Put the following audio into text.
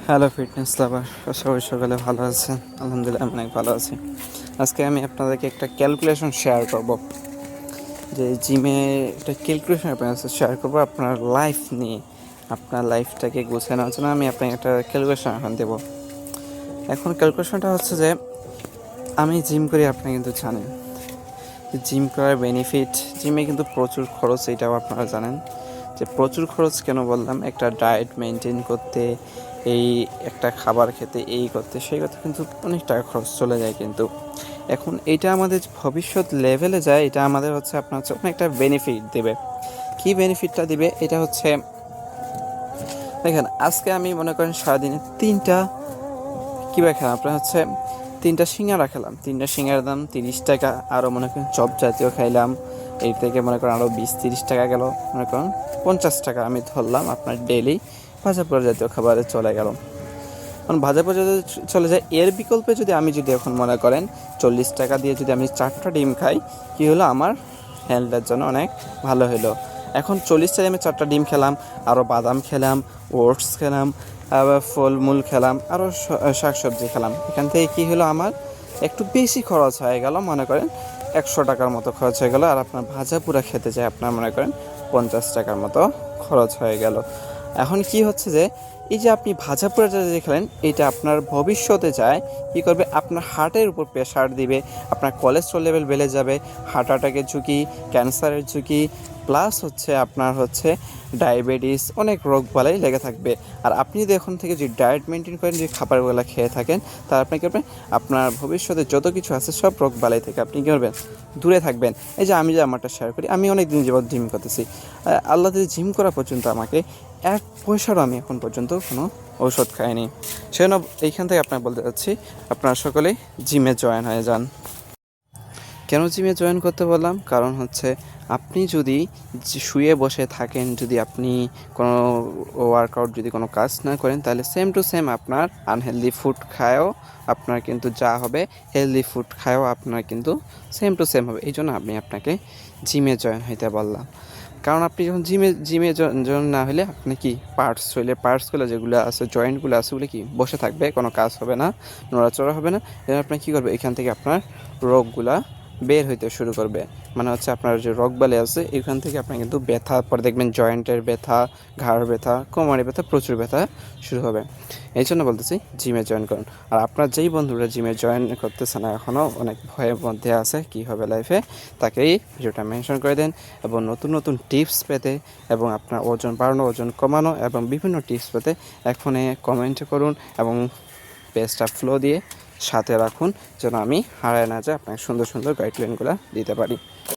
Hello fitness লাভার, আশা করি সকালে ভালো আছেন। আলহামদুলিল্লাহ আমি অনেক ভালো আছি। আজকে আমি আপনাদেরকে একটা ক্যালকুলেশন শেয়ার করব, যে জিমে একটা ক্যালকুলেশন আপনার কাছে শেয়ার করবো আপনার লাইফ নিয়ে। আপনার লাইফটাকে গুছিয়ে নেওয়ার জন্য আমি আপনাকে একটা ক্যালকুলেশন এখন দেবো। এখন ক্যালকুলেশনটা হচ্ছে যে আমি জিম করি, আপনি কিন্তু জানেন জিম করার বেনিফিট। জিমে কিন্তু প্রচুর খরচ, এটাও আপনারা জানেন। যে প্রচুর খরচ কেন বললাম, একটা ডায়েট মেনটেন করতে, এই একটা খাবার খেতে, এই করতে সেই করতে কিন্তু অনেক টাকা খরচ চলে যায়। কিন্তু এখন এটা আমাদের ভবিষ্যৎ লেভেলে যায়, এটা আমাদের হচ্ছে আপনার হচ্ছে অনেকটা বেনিফিট দেবে। কি বেনিফিটটা দিবে এটা হচ্ছে, দেখেন আজকে আমি মনে করেন সারাদিনে তিনটা কীভাবে খেলাম, আপনার হচ্ছে তিনটা সিঙ্গারা খেলাম, তিনটা সিঙ্গারার দাম 30 টাকা। আরও মনে করেন চপ জাতীয় খাইলাম, এই থেকে মনে করেন আরও 20-30 টাকা গেল, মনে করেন 50 টাকা আমি ধরলাম আপনার ডেইলি ভাজাপোড়া জাতীয় খাবারে চলে গেল। কারণ ভাজাপোড়া যদি চলে যায়, এর বিকল্পে আমি যদি এখন মনে করেন 40 টাকা দিয়ে যদি আমি 4টা ডিম খাই, কী হলো, আমার হেলথের জন্য অনেক ভালো হলো। এখন 40 টাকায় আমি 4টা ডিম খেলাম, আরও বাদাম খেলাম, ওটস খেলাম, আবার ফলমূল খেলাম, আরও শাকসবজি খেলাম। এখান থেকে কী হলো, আমার একটু বেশি খরচ হয়ে গেল, মনে করেন 100 টাকার মতো খরচ হয়ে গেল। আর আপনার ভাজাপুরা খেতে চাই আপনার মনে করেন 50 টাকার মতো খরচ হয়ে গেল। এখন কি হচ্ছে যে এই যে আপনি ভাজাপুরাটা যে খেলেন, এটা আপনার ভবিষ্যতে যায় কী করবে, আপনার হার্টের উপর প্রেশার দিবে, আপনার কোলেস্ট্রল লেভেল বেড়ে যাবে, হার্ট অ্যাটাকের ঝুঁকি, ক্যান্সারের ঝুঁকি, প্লাস হচ্ছে আপনার হচ্ছে ডায়াবেটিস, অনেক রোগ বালাই লেগে থাকবে। আর আপনি যদি এখন থেকে যে ডায়েট মেনটেন করেন, যে খাবারগুলো খেয়ে থাকেন, তার আপনি কী করবেন, আপনার ভবিষ্যতে যত কিছু আছে সব রোগ বালাই থেকে আপনি কী করবেন, দূরে থাকবেন। এই যে আমি যে আমারটা শেয়ার করি, আমি অনেক দিন যাবৎ জিম করতেছি। আল্লাহ যদি জিম করা পর্যন্ত আমাকে 1 পয়সারও আমি এখন পর্যন্ত কোনো ঔষধ খাইনি। সেজন্য এইখান থেকে আপনার বলতে চাচ্ছি, আপনারা সকলেই জিমে জয়েন হয়ে যান। কেন জিমে জয়েন করতে বললাম, কারণ হচ্ছে আপনি যদি শুয়ে বসে থাকেন, যদি আপনি কোনো ওয়ার্কআউট যদি কোনো কাজ না করেন, তাহলে সেম টু সেম আপনার আনহেলদি ফুড খায়ও আপনার কিন্তু যা হবে, হেলদি ফুড খায়ও আপনার কিন্তু সেম টু সেম হবে। এই জন্য আমি আপনাকে জিমে জয়েন হইতে বললাম। কারণ আপনি যখন জিমে জয়েন না হলে আপনি কি পার্টসগুলো যেগুলো আছে, জয়েন্টগুলো আছে, ওগুলো কি বসে থাকবে, কোনো কাজ হবে না, নড়াচড়া হবে না। এবার আপনি কী করবে, এখান থেকে আপনার রোগগুলা বের হইতে শুরু করবে। মানে হচ্ছে আপনার যে রোগবালাই আছে, এখান থেকে আপনার কিন্তু ব্যথা, পরে দেখবেন জয়েন্টের ব্যথা, ঘাড় ব্যথা, কোমরে ব্যথা, প্রচুর ব্যথা শুরু হবে। এই জন্য বলতেছি জিমে জয়েন করুন। আর আপনার যেই বন্ধুরা জিমে জয়েন করতেছে না, এখনও অনেক ভয়ের মধ্যে আছে কী হবে লাইফে, তাকেই ভিডিওটা মেনশন করে দেন। এবং নতুন নতুন টিপস পেতে এবং আপনার ওজন বাড়ানো, ওজন কমানো এবং বিভিন্ন টিপস পেতে এখনই কমেন্ট করুন এবং পেজটা ফলো দিয়ে সাথে রাখুন, যেন আমি হারায় না যাই, আপনাকে সুন্দর সুন্দর গাইডলাইনগুলো দিতে পারি।